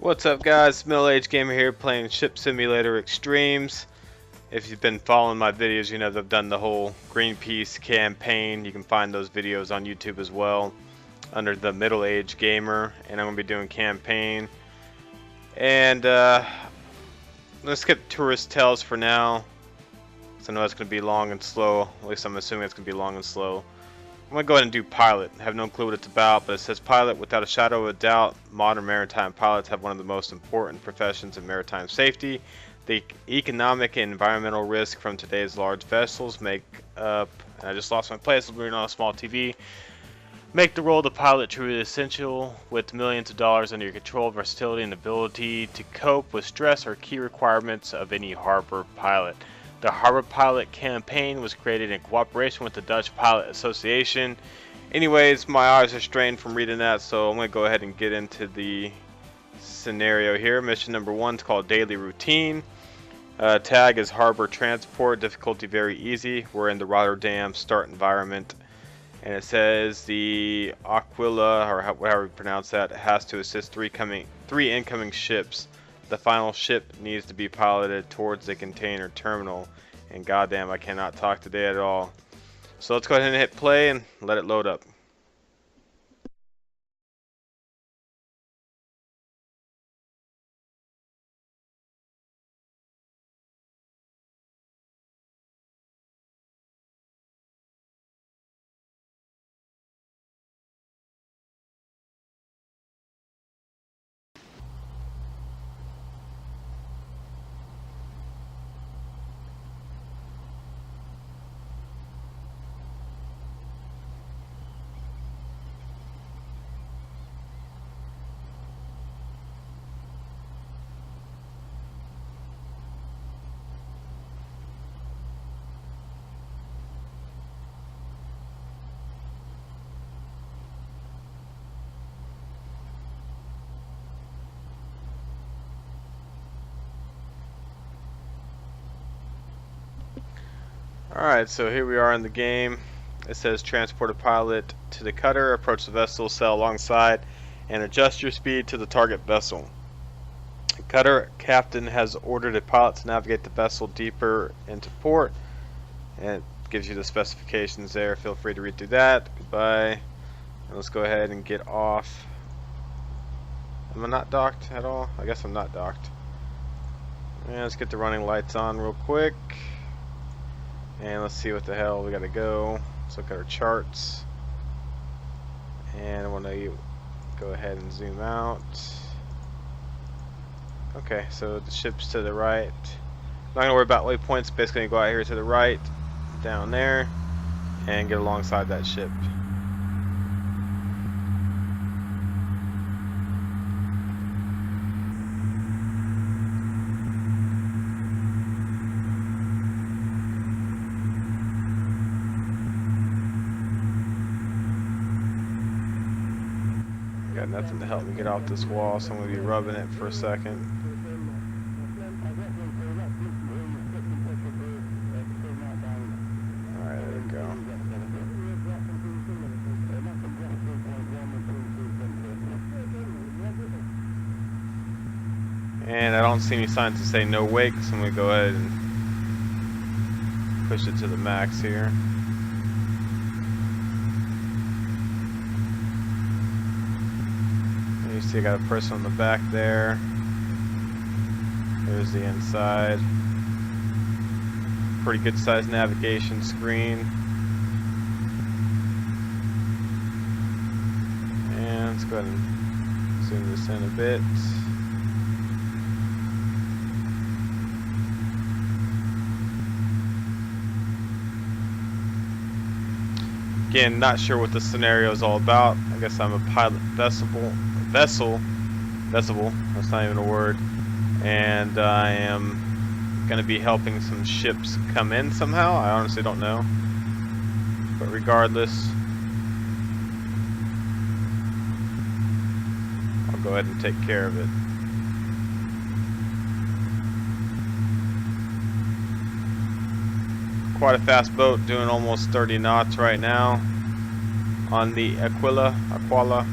What's up guys, MiddleAgedGamer here playing Ship Simulator Extremes. If you've been following my videos, you know that I've done the whole Greenpeace campaign. You can find those videos on YouTube as well under TheMiddleAgedGamer, and I'm going to be doing campaign. And let's skip Tourist Tales for now, because I know it's going to be long and slow. At least I'm assuming it's going to be long and slow. I'm going to go ahead and do pilot. I have no clue what it's about, but it says pilot. Without a shadow of a doubt, modern maritime pilots have one of the most important professions in maritime safety. The economic and environmental risk from today's large vessels make up, and I just lost my place, we're on a small TV, make the role of the pilot truly essential. With millions of dollars under your control, versatility and ability to cope with stress are key requirements of any harbor pilot. The Harbor Pilot campaign was created in cooperation with the Dutch Pilot Association. Anyways, my eyes are strained from reading that, so I'm going to go ahead and get into the scenario here. Mission number 1 is called Daily Routine. Tag is Harbor Transport. Difficulty very easy. We're in the Rotterdam start environment. And it says the Aquila, or however you pronounce that, has to assist three incoming ships. The final ship needs to be piloted towards the container terminal, and goddamn, I cannot talk today at all. So let's go ahead and hit play and let it load up. Alright, so here we are in the game. It says transport a pilot to the cutter, approach the vessel, sail alongside, and adjust your speed to the target vessel. The cutter captain has ordered a pilot to navigate the vessel deeper into port, and it gives you the specifications there. Feel free to read through that. Goodbye. And let's go ahead and get off. Am I not docked at all? I guess I'm not docked. And let's get the running lights on real quick. And let's see what the hell we gotta go. Let's look at our charts. And I want to go ahead and zoom out. Okay, so the ship's to the right. I'm not gonna worry about waypoints. Basically, go out here to the right, down there, and get alongside that ship. Got nothing to help me get off this wall, so I'm going to be rubbing it for a second. Alright, there we go. And I don't see any signs to say no wake, so I'm going to go ahead and push it to the max here. You see I got a person on the back there. There's the inside. Pretty good sized navigation screen. And let's go ahead and zoom this in a bit. Again, not sure what the scenario is all about. I guess I'm a pilot vessel, that's not even a word, and I am going to be helping some ships come in somehow. I honestly don't know, but regardless, I'll go ahead and take care of it. Quite a fast boat, doing almost 30 knots right now on the Aquila.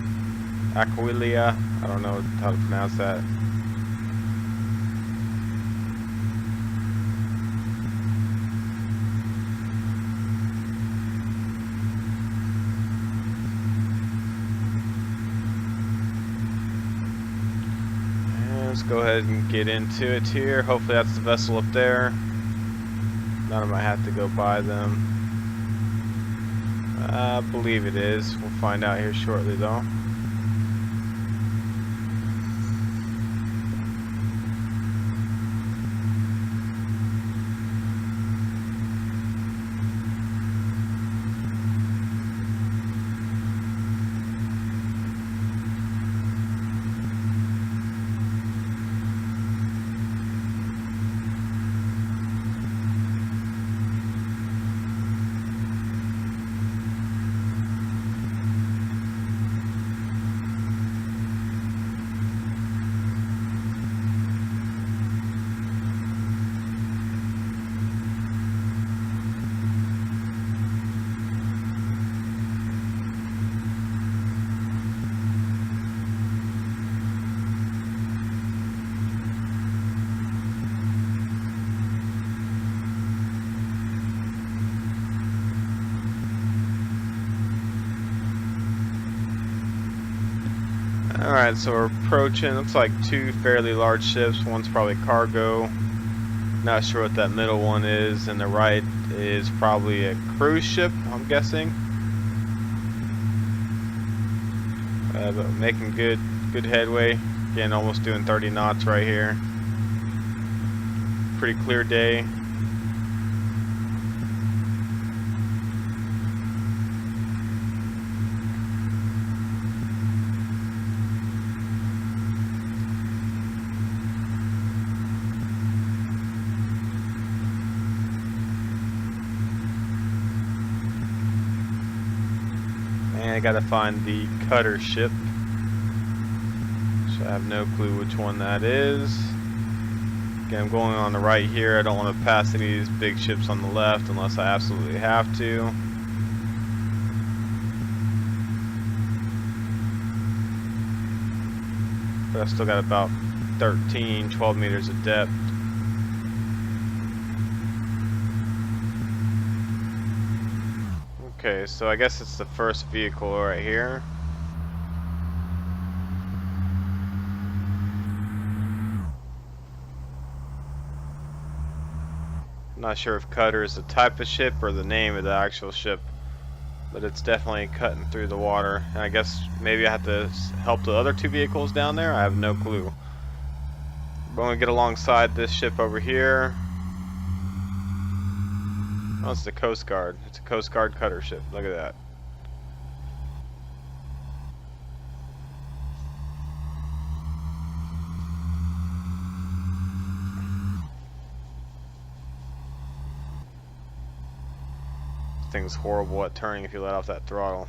Aquilia. I don't know how to pronounce that. And let's go ahead and get into it here. Hopefully that's the vessel up there. None of them, I have to go by them. I believe it is. We'll find out here shortly though. Alright, so we're approaching, looks like two fairly large ships. One's probably cargo. Not sure what that middle one is. And the right is probably a cruise ship, I'm guessing. But making good headway. Again, almost doing 30 knots right here. Pretty clear day. I gotta find the cutter ship. So I have no clue which one that is. Again, I'm going on the right here. I don't want to pass any of these big ships on the left unless I absolutely have to. But I still got about 12 meters of depth. Okay, so I guess it's the first vehicle right here. I'm not sure if cutter is the type of ship or the name of the actual ship, but it's definitely cutting through the water. And I guess maybe I have to help the other two vehicles down there. I have no clue. We're going to get alongside this ship over here. Oh, it's the Coast Guard. It's a Coast Guard cutter ship. Look at that. This thing's horrible at turning if you let off that throttle.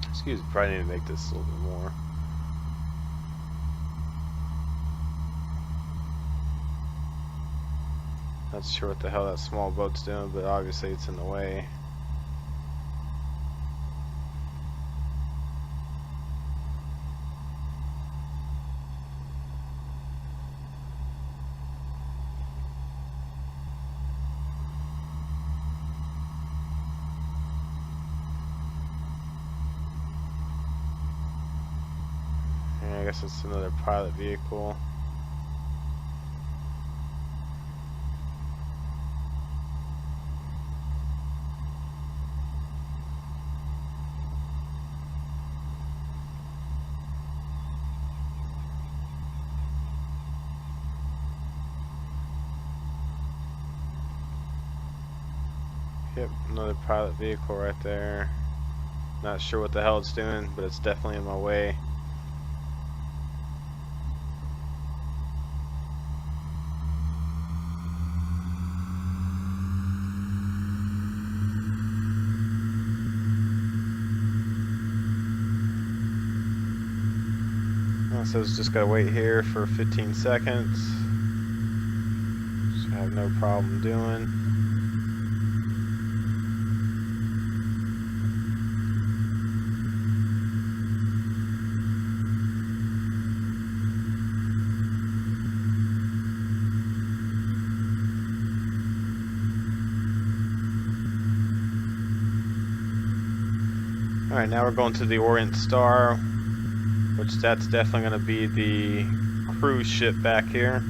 Excuse me, probably need to make this a little bit more. Not sure what the hell that small boat's doing, but obviously it's in the way. I guess it's another pilot vehicle. Yep, another pilot vehicle right there. Not sure what the hell it's doing, but it's definitely in my way. So it's just gotta wait here for 15 seconds. Which I have no problem doing. Alright, now we're going to the Orient Star, which that's definitely going to be the cruise ship back here.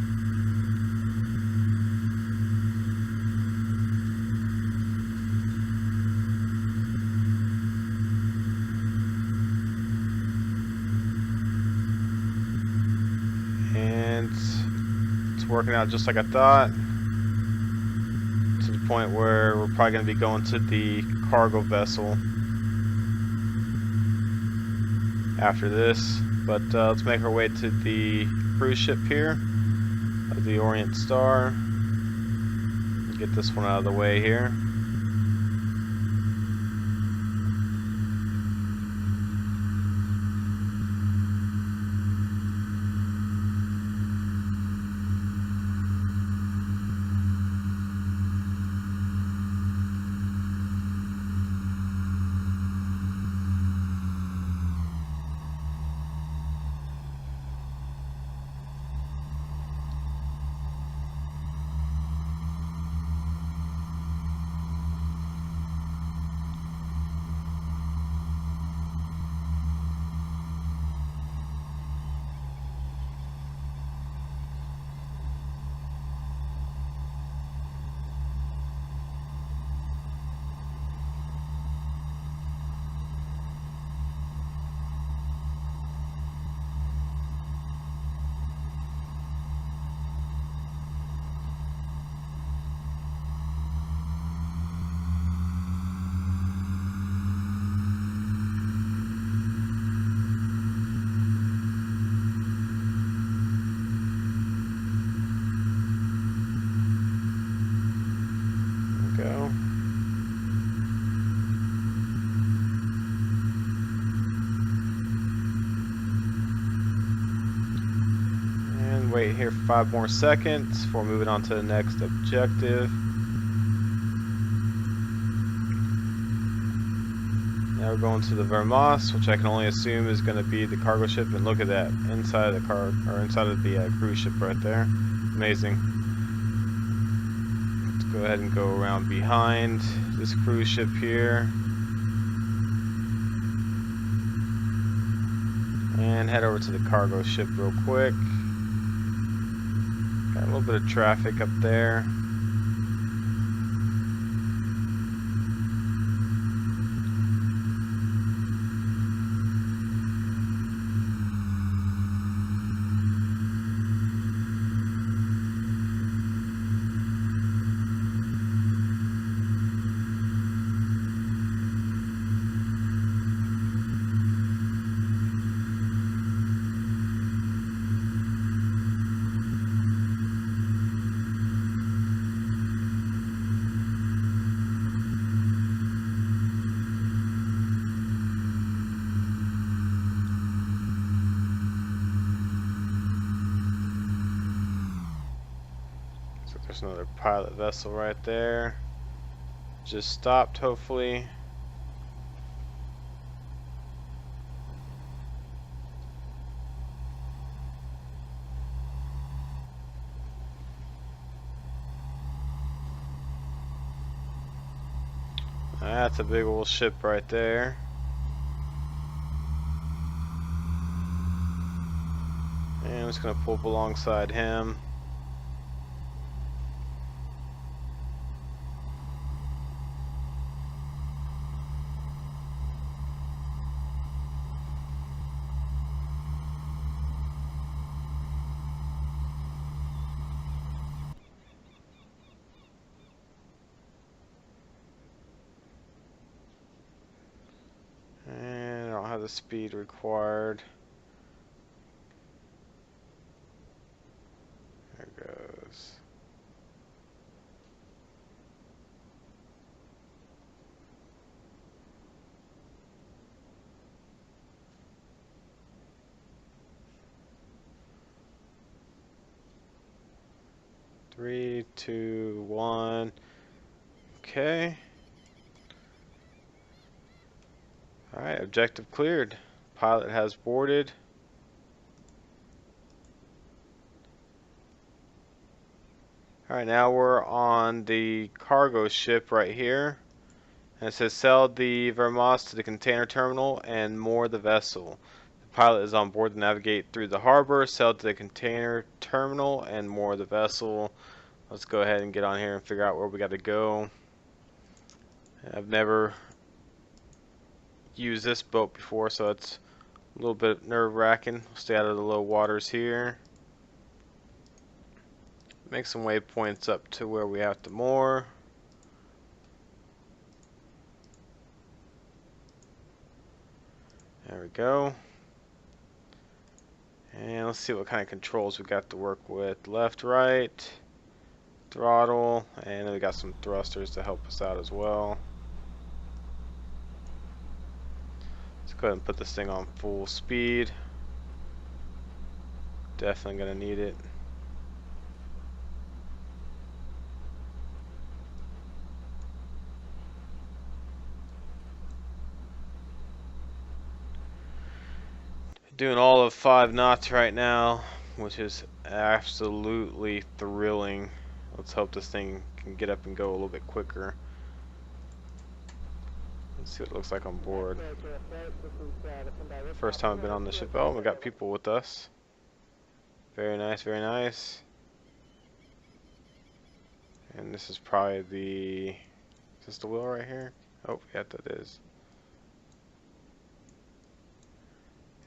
And it's working out just like I thought, to the point where we're probably going to be going to the cargo vessel after this, but let's make our way to the cruise ship here of the Orient Star. Get this one out of the way here. Go. And wait here for 5 more seconds before moving on to the next objective. Now we're going to the Vermos, which I can only assume is going to be the cargo ship. And look at that, inside of the inside of the cruise ship right there. Amazing. Go ahead and go around behind this cruise ship here and head over to the cargo ship real quick. Got a little bit of traffic up there. There's another pilot vessel right there. Just stopped, hopefully. That's a big old ship right there. And I'm just gonna pull up alongside him. the speed required. There it goes. Three, two, one. Okay. Alright, objective cleared. Pilot has boarded. Alright, now we're on the cargo ship right here. And it says sell the Vermos to the container terminal and moor the vessel. The pilot is on board to navigate through the harbor, sell to the container terminal and moor the vessel. Let's go ahead and get on here and figure out where we got to go. I've never used this boat before, so it's a little bit nerve-wracking. We'll stay out of the low waters here. Make some waypoints up to where we have to moor. There we go. And let's see what kind of controls we got to work with. Left, right, throttle, and then we got some thrusters to help us out as well. Let's go ahead and put this thing on full speed. Definitely gonna need it. Doing all of 5 knots right now, which is absolutely thrilling. Let's hope this thing can get up and go a little bit quicker. Let's see what it looks like on board. First time I've been on the ship. Oh, we got people with us. Very nice, very nice. And this is probably the... Is this the wheel right here? Oh, yeah, that is.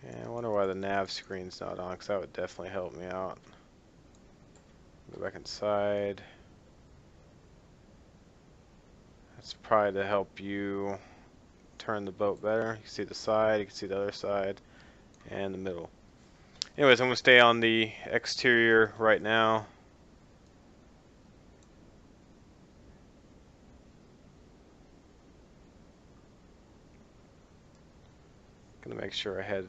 Yeah, I wonder why the nav screen's not on, because that would definitely help me out. Go back inside. That's probably to help you turn the boat better. You can see the side, you can see the other side, and the middle. Anyways, I'm going to stay on the exterior right now. Gonna make sure I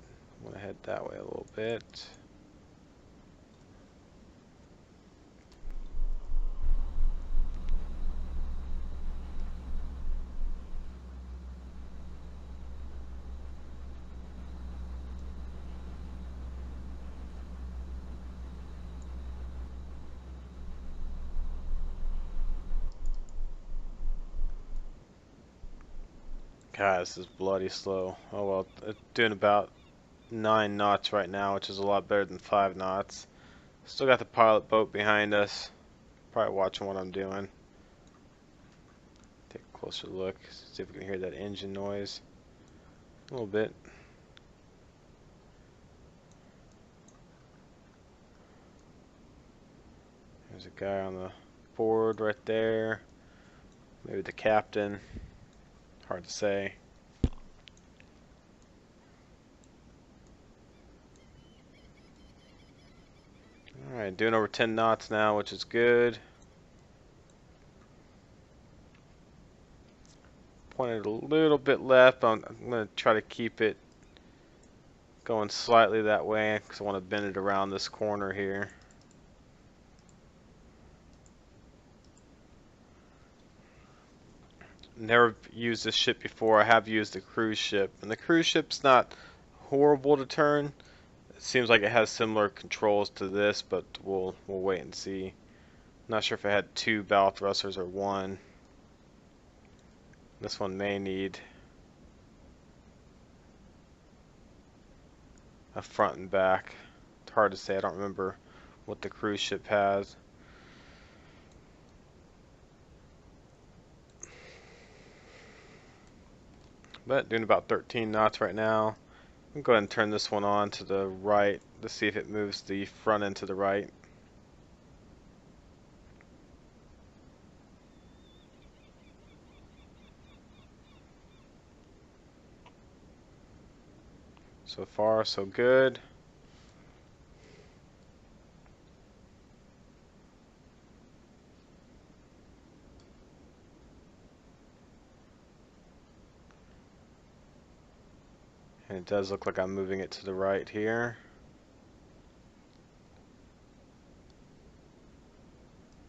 want to head that way a little bit. God, this is bloody slow. Oh well, it's doing about 9 knots right now, which is a lot better than 5 knots. Still got the pilot boat behind us. Probably watching what I'm doing. Take a closer look, see if we can hear that engine noise. A little bit. There's a guy on the board right there. Maybe the captain. Hard to say. Alright, doing over 10 knots now, which is good. Pointed a little bit left. I'm going to try to keep it going slightly that way because I want to bend it around this corner here. Never used this ship before. I have used the cruise ship, and the cruise ship's not horrible to turn. It seems like it has similar controls to this, but we'll wait and see. Not sure if it had 2 bow thrusters or 1. This one may need a front and back. It's hard to say. I don't remember what the cruise ship has. But doing about 13 knots right now. I'm going to go ahead and turn this one on to the right to see if it moves the front end to the right. So far, so good. And it does look like I'm moving it to the right here.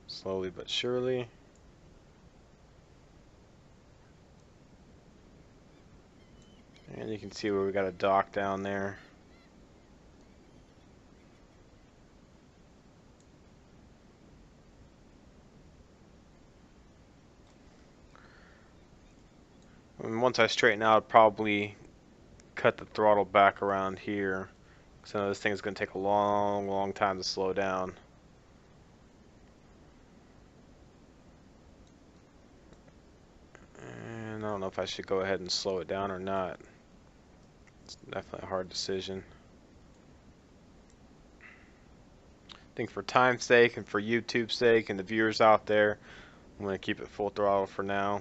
Slowly but surely. And you can see where we got a dock down there. And once I straighten out, I'll probably cut the throttle back around here. Because I know this thing is going to take a long time to slow down. And I don't know if I should go ahead and slow it down or not. It's definitely a hard decision. I think for time's sake and for YouTube's sake and the viewers out there, I'm going to keep it full throttle for now.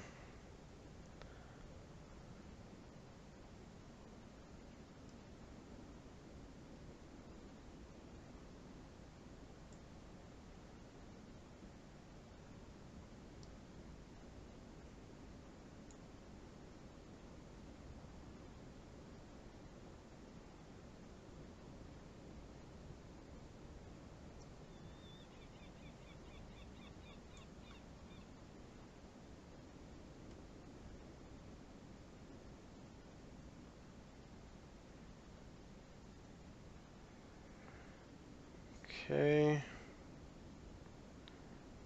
Okay.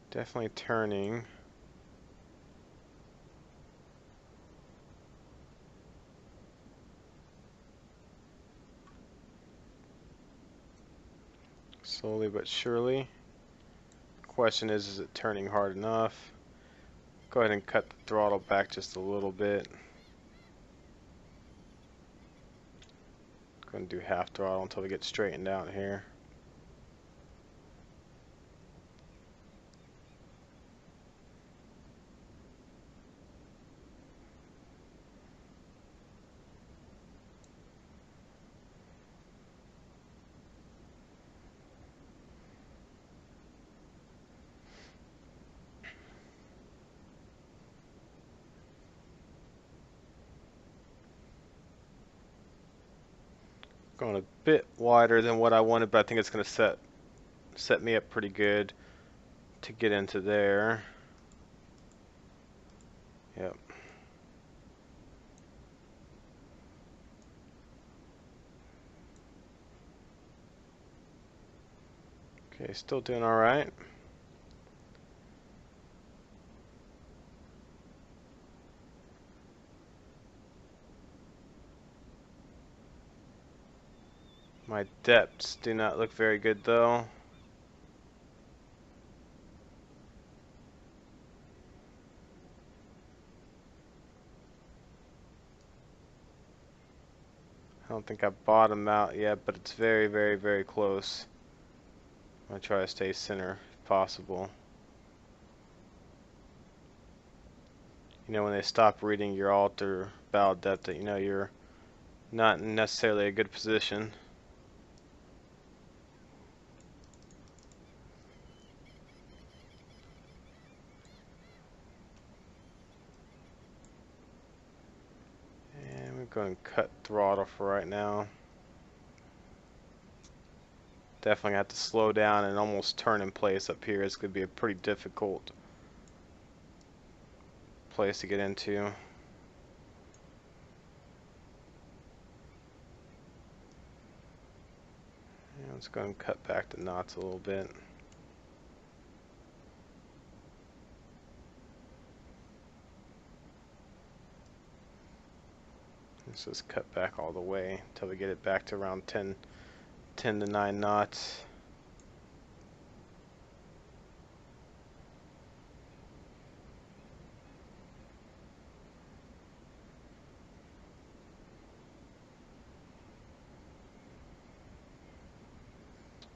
Definitely turning. Slowly but surely. Question is it turning hard enough? Go ahead and cut the throttle back just a little bit. Going to do half throttle until we get straightened out here. Going a bit wider than what I wanted, but I think it's going to set me up pretty good to get into there. Yep. Okay, still doing all right. My depths do not look very good though. I don't think I bottomed out yet, but it's very close. I'm going to try to stay center if possible. You know, when they stop reading your alter valve depth, that you know you're not in necessarily a good position. And we're going to cut throttle for right now. Definitely have to slow down and almost turn in place up here. It's going to be a pretty difficult place to get into. And let's go and cut back the knots a little bit. Let's just cut back all the way until we get it back to around 10 to 9 knots.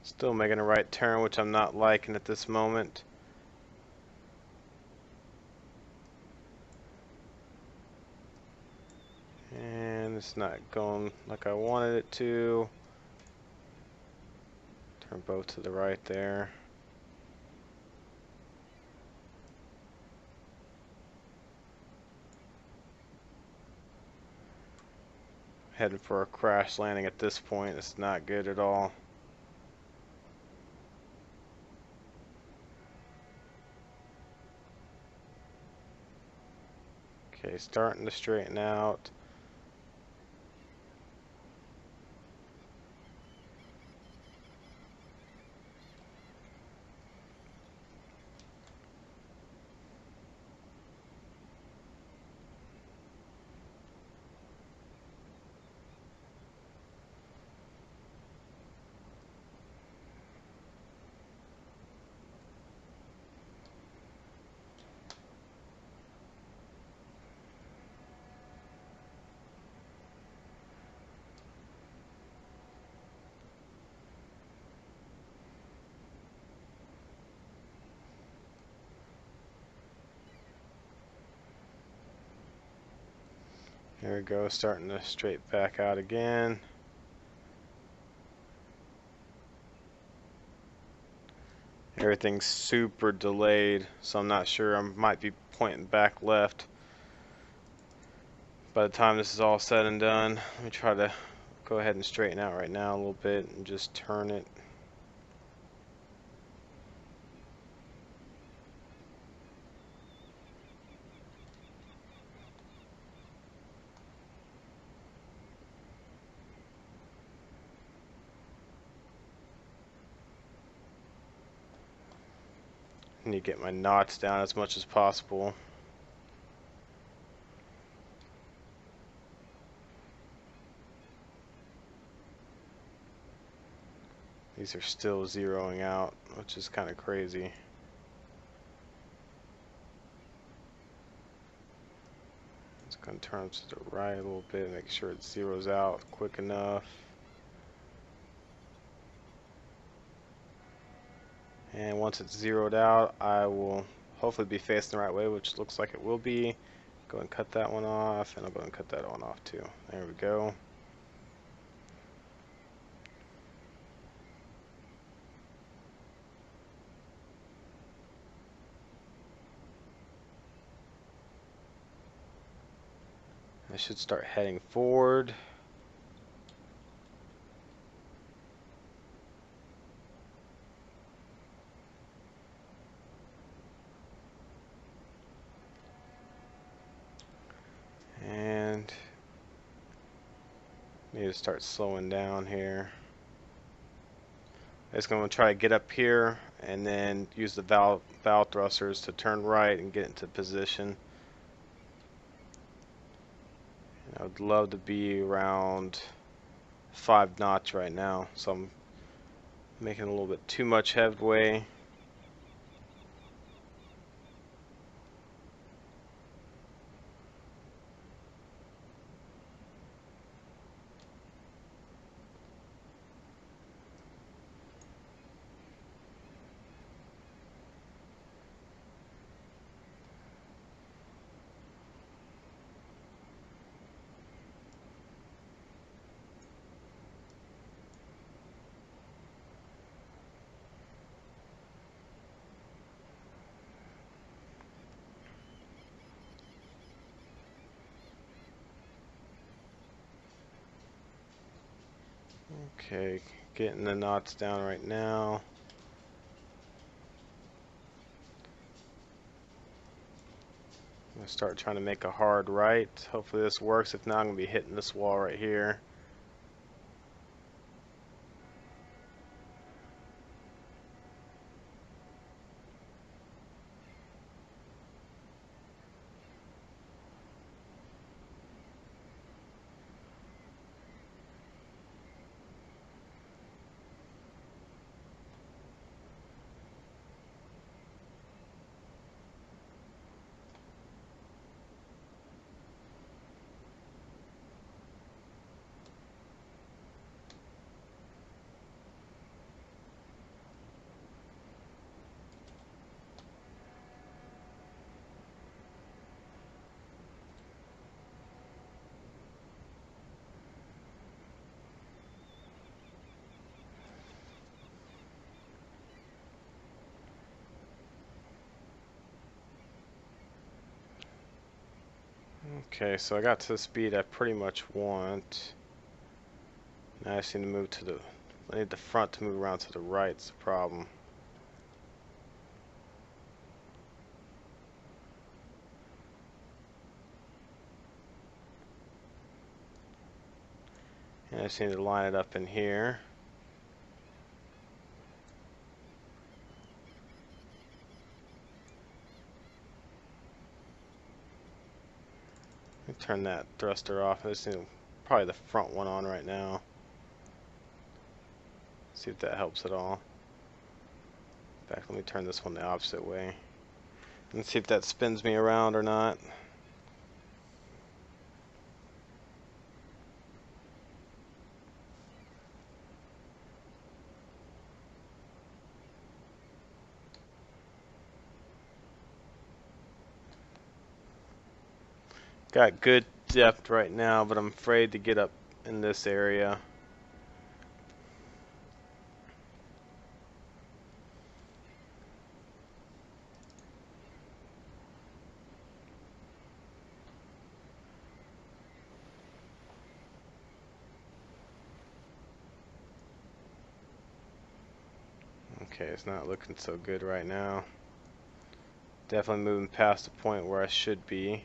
Still making a right turn, which I'm not liking at this moment. And It's not going like I wanted it to. Turn both to the right there. Heading for a crash landing at this point. It's not good at all. Okay, starting to straighten out. There we go, starting to straight back out again. Everything's super delayed, so I'm not sure. I might be pointing back left by the time this is all said and done. Let me try to go ahead and straighten out right now a little bit and just turn it. I need to get my knots down as much as possible. These are still zeroing out, which is kind of crazy. It's going to turn to the right a little bit, make sure it zeroes out quick enough. And once it's zeroed out, I will hopefully be facing the right way, which looks like it will be. Go and cut that one off, and I'll go and cut that one off too. There we go. I should start heading forward. And need to start slowing down here. I'm just going to try to get up here and then use the valve thrusters to turn right and get into position. I would love to be around 5 knots right now, so I'm making a little bit too much headway. Okay, getting the knots down right now. I'm going to start trying to make a hard right. Hopefully this works. If not, I'm going to be hitting this wall right here. Okay, so I got to the speed I pretty much want. Now I just need to move to the... I need the front to move around to the right, it's the problem. And I just need to line it up in here. Let me turn that thruster off. I just need probably the front one on right now. See if that helps at all. In fact, let me turn this one the opposite way. And see if that spins me around or not. Got good depth right now, but I'm afraid to get up in this area. Okay, it's not looking so good right now. Definitely moving past the point where I should be.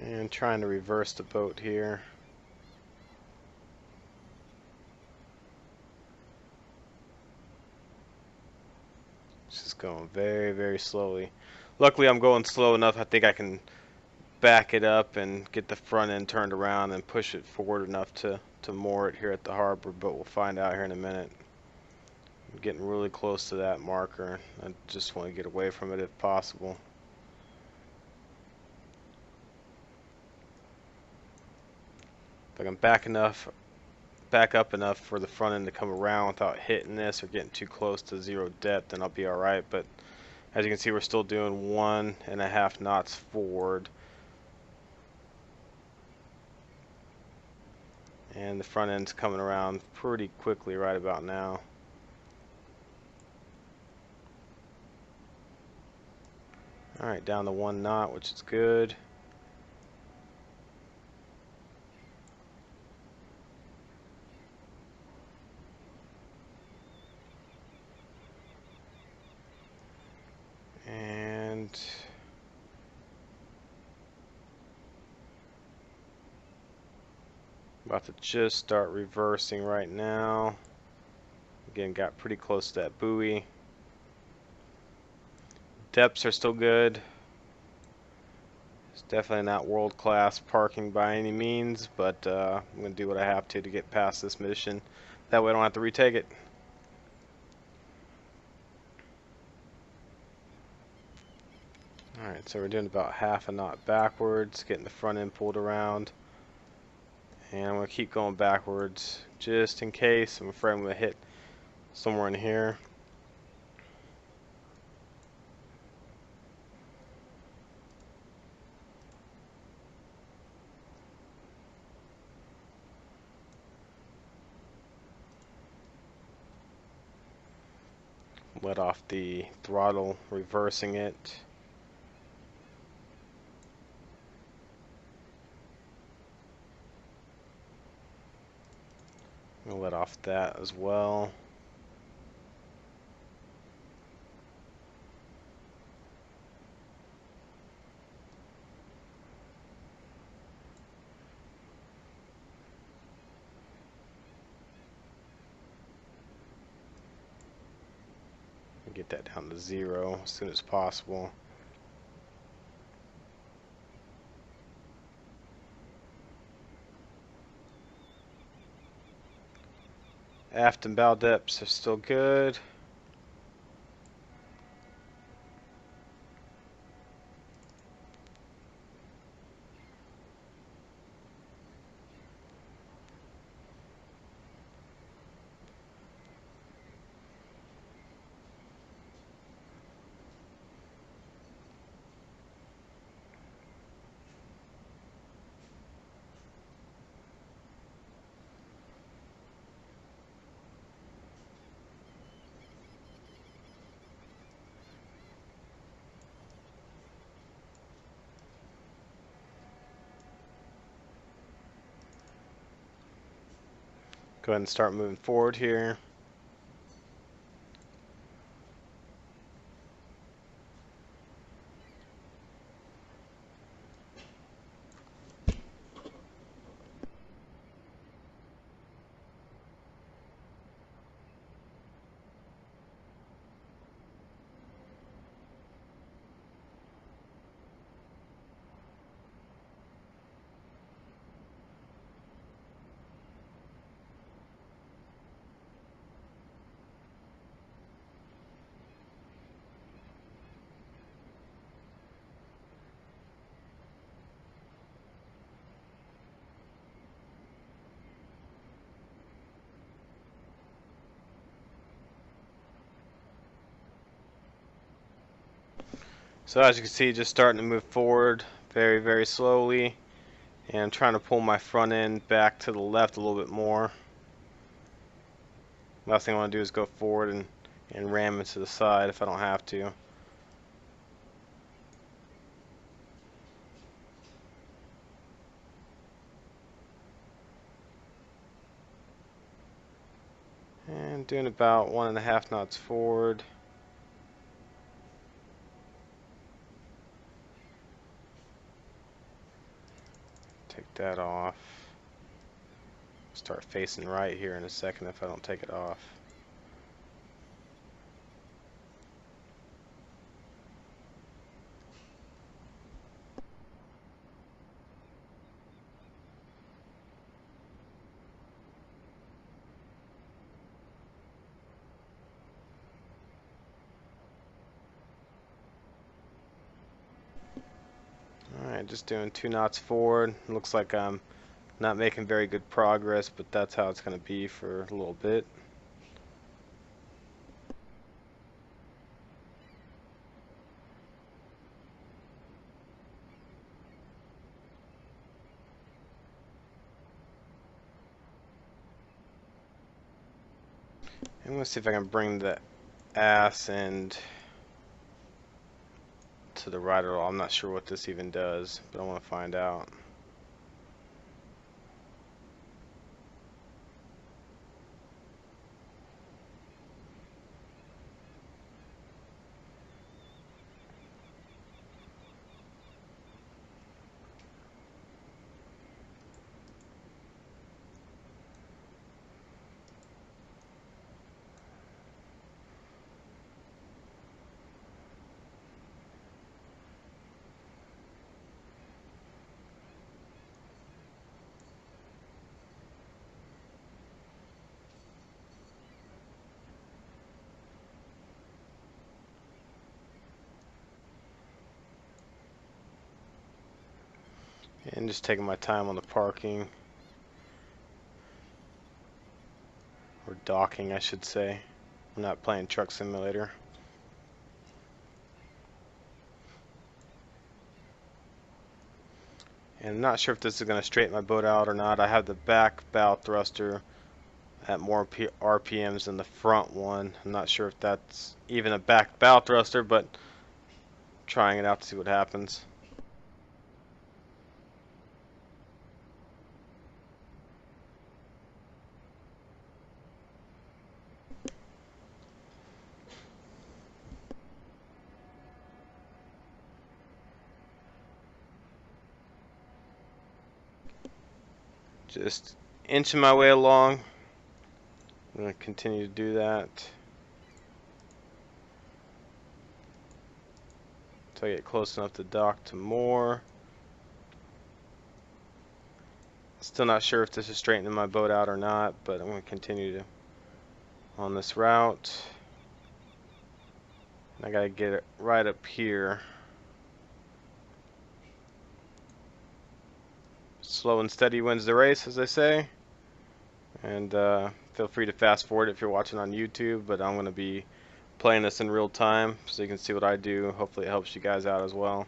And trying to reverse the boat here. Just going very, very slowly. Luckily, I'm going slow enough. I think I can back it up and get the front end turned around and push it forward enough to moor it here at the harbor, but we'll find out here in a minute. I'm getting really close to that marker. I just want to get away from it if possible. If I can back up enough for the front end to come around without hitting this or getting too close to zero depth, then I'll be alright. But as you can see, we're still doing 1.5 knots forward. And the front end's coming around pretty quickly right about now. Alright, down to 1 knot, which is good. And about to just start reversing right now. Again, got pretty close to that buoy. Depths are still good. It's definitely not world-class parking by any means, but I'm going to do what I have to get past this mission. That way I don't have to retake it. Alright, so we're doing about 1/2 knot backwards, getting the front end pulled around. And I'm going to keep going backwards just in case. I'm afraid I'm going to hit somewhere in here. Let off the throttle, reversing it. I'll let off that as well. Get that down to 0 as soon as possible. Aft and bow depths are still good. Go ahead and start moving forward here. So as you can see, just starting to move forward very, very slowly, and I'm trying to pull my front end back to the left a little bit more. Last thing I want to do is go forward and ram into the side if I don't have to. And doing about 1.5 knots forward. Take that off. Start facing right here in a second if I don't take it off. Alright, just doing 2 knots forward. Looks like I'm not making very good progress, but that's how it's going to be for a little bit. I'm going to see if I can bring the ass end to the right at all. I'm not sure what this even does, but I want to find out. And just taking my time on the parking. Or docking, I should say. I'm not playing Truck Simulator. And I'm not sure if this is going to straighten my boat out or not. I have the back bow thruster at more RPMs than the front one. I'm not sure if that's even a back bow thruster, but trying it out to see what happens. Just inching my way along. I'm going to continue to do that until I get close enough to dock to more. Still not sure if this is straightening my boat out or not, but I'm going to continue to on this route. I got to get it right up here. Slow and steady wins the race, as they say. And feel free to fast forward if you're watching on YouTube, but I'm going to be playing this in real time so you can see what I do. Hopefully it helps you guys out as well.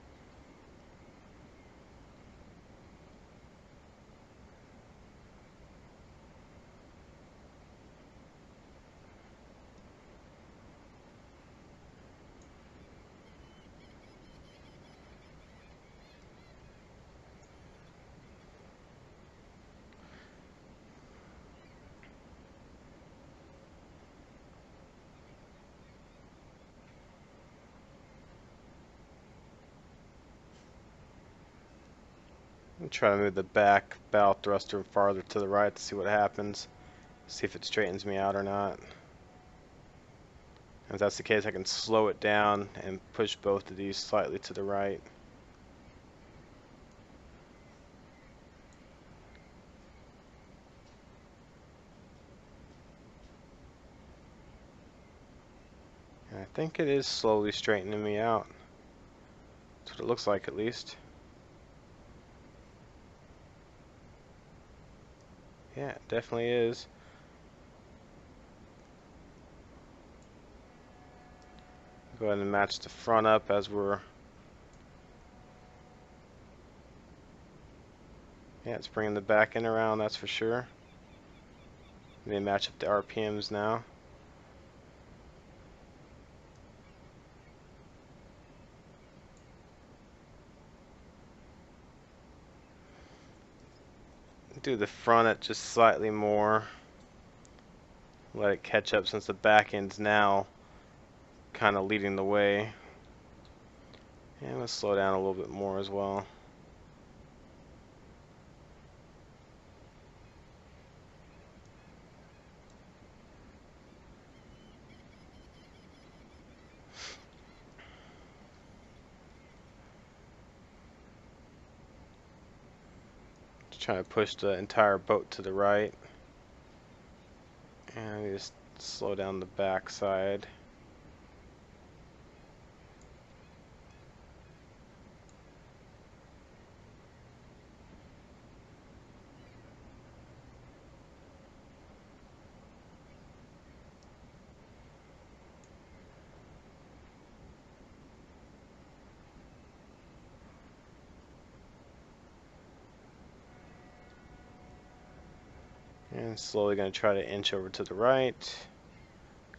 I'm trying to move the back bow thruster farther to the right to see what happens. See if it straightens me out or not. If that's the case, I can slow it down and push both of these slightly to the right. And I think it is slowly straightening me out. That's what it looks like, at least. Yeah, it definitely is. Go ahead and match the front up as we're... Yeah, it's bringing the back end around, that's for sure. They match up the RPMs now. Do the front at just slightly more. Let it catch up since the back end's now kind of leading the way. And let's slow down a little bit more as well. Just trying to push the entire boat to the right. And just slow down the back side. And slowly going to try to inch over to the right.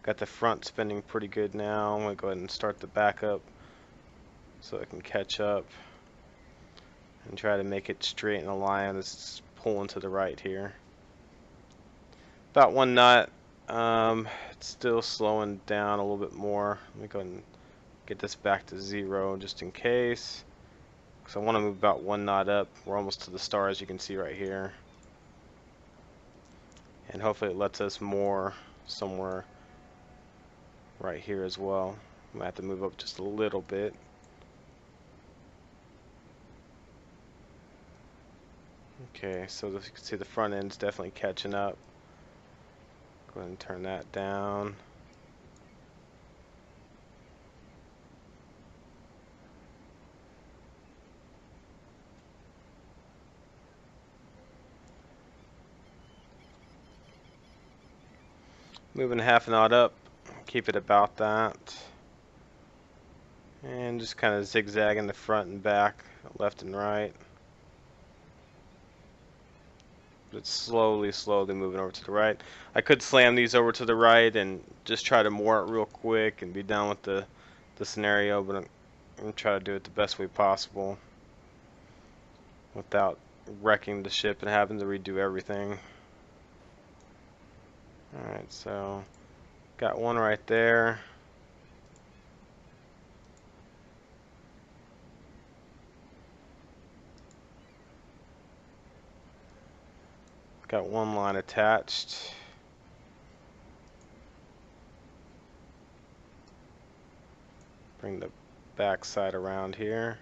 Got the front spinning pretty good now. I'm going to go ahead and start the back up so it can catch up. And try to make it straight in a line. It's pulling to the right here. About 1 knot. It's still slowing down a little bit more. Let me go ahead and get this back to 0 just in case. Because I want to move about 1 knot up. We're almost to the star, as you can see right here. And hopefully it lets us more somewhere right here as well. I'm going to have to move up just a little bit. Okay, so as you can see, the front end's definitely catching up. Go ahead and turn that down. Moving 1/2 knot up, keep it about that. And just kind of zigzagging the front and back, left and right. But slowly moving over to the right. I could slam these over to the right and just try to moor it real quick and be done with the scenario, but I'm going to try to do it the best way possible without wrecking the ship and having to redo everything. Alright, so got one right there. Got one line attached. Bring the back side around here.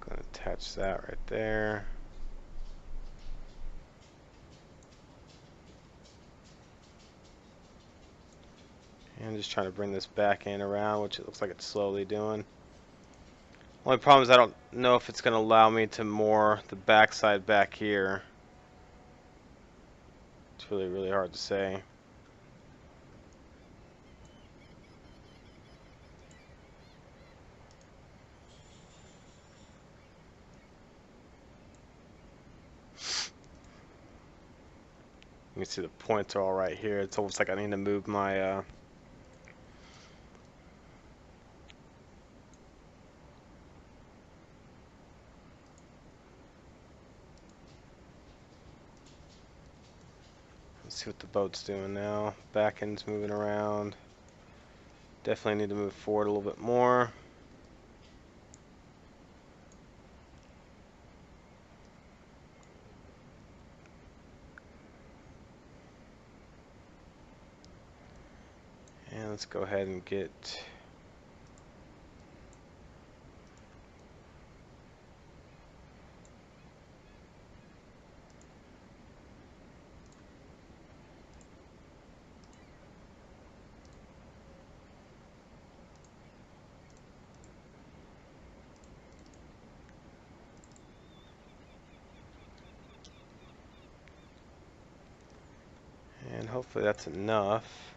Gonna attach that right there. And just trying to bring this back end around, which it looks like it's slowly doing. Only problem is I don't know if it's going to allow me to moor the backside back here. It's really hard to say. You can see the points are all right here. It's almost like I need to move my see what the boat's doing now. Back end's moving around. Definitely need to move forward a little bit more. And let's go ahead and get and hopefully that's enough.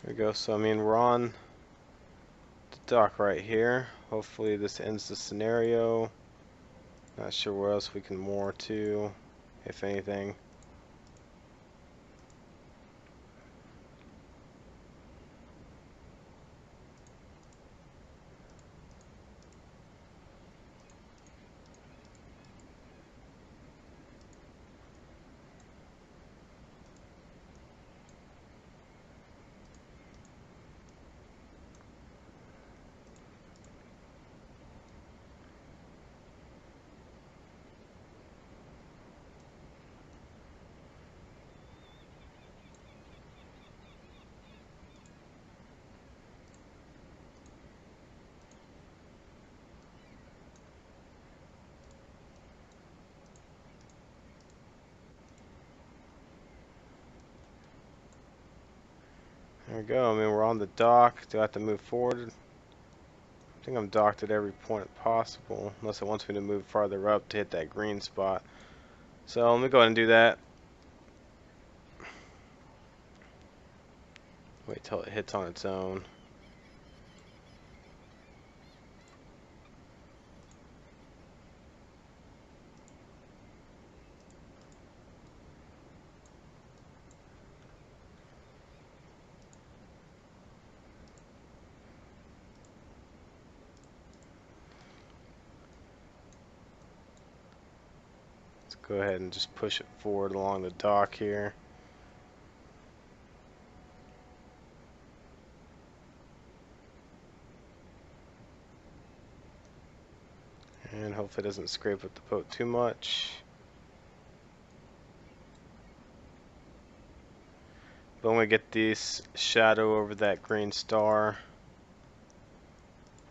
There we go. So I mean, we're on the dock right here. Hopefully this ends the scenario. Not sure where else we can moor to, if anything. There we go. I mean, we're on the dock. Do I have to move forward? I think I'm docked at every point possible, unless it wants me to move farther up to hit that green spot. So let me go ahead and do that. Wait till it hits on its own. Let's go ahead and just push it forward along the dock here. And hopefully it doesn't scrape with the boat too much. But when we get this shadow over that green star,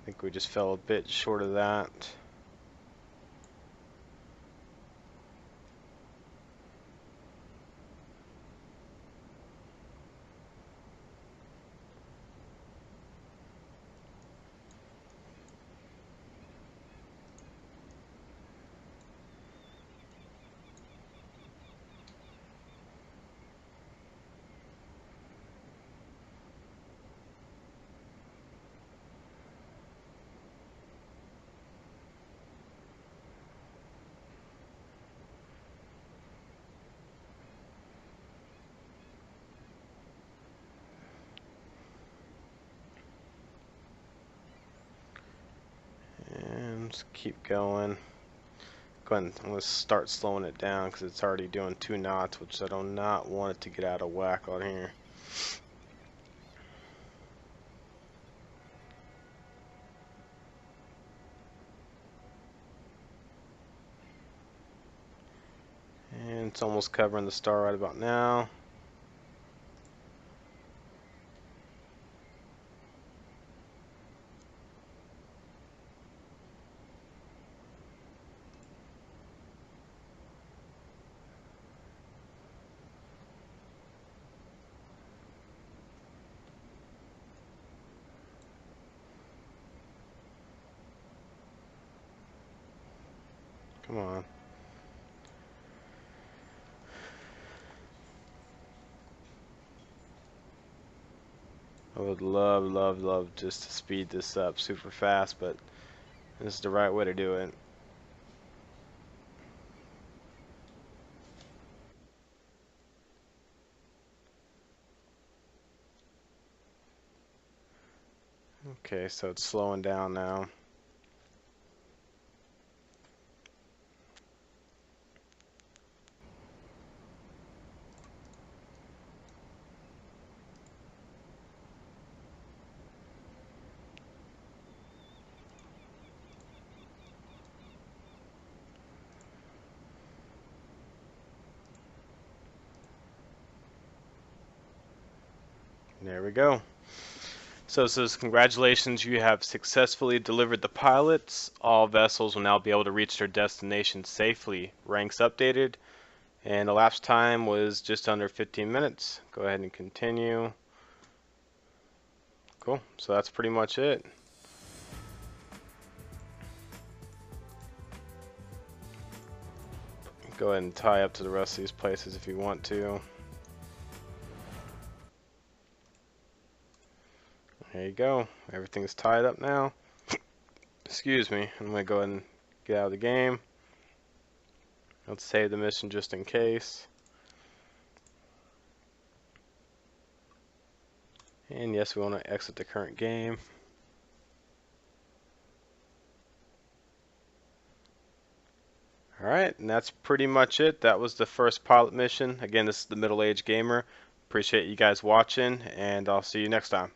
I think we just fell a bit short of that. And just keep going. Go ahead and I'm going to start slowing it down because it's already doing 2 knots, which I do not want it to get out of whack on here. And it's almost covering the star right about now. Come on. I would love just to speed this up super fast, but this is the right way to do it. Okay, so it's slowing down now. There we go. So it says, congratulations, you have successfully delivered the pilots. All vessels will now be able to reach their destination safely. Ranks updated. And the elapsed time was just under 15 minutes. Go ahead and continue. Cool. So that's pretty much it. Go ahead and tie up to the rest of these places if you want to. There you go. Everything's tied up now. Excuse me. I'm going to go ahead and get out of the game. Let's save the mission just in case. And yes, we want to exit the current game. Alright, and that's pretty much it. That was the first pilot mission. Again, this is the Middle-Aged Gamer. Appreciate you guys watching, and I'll see you next time.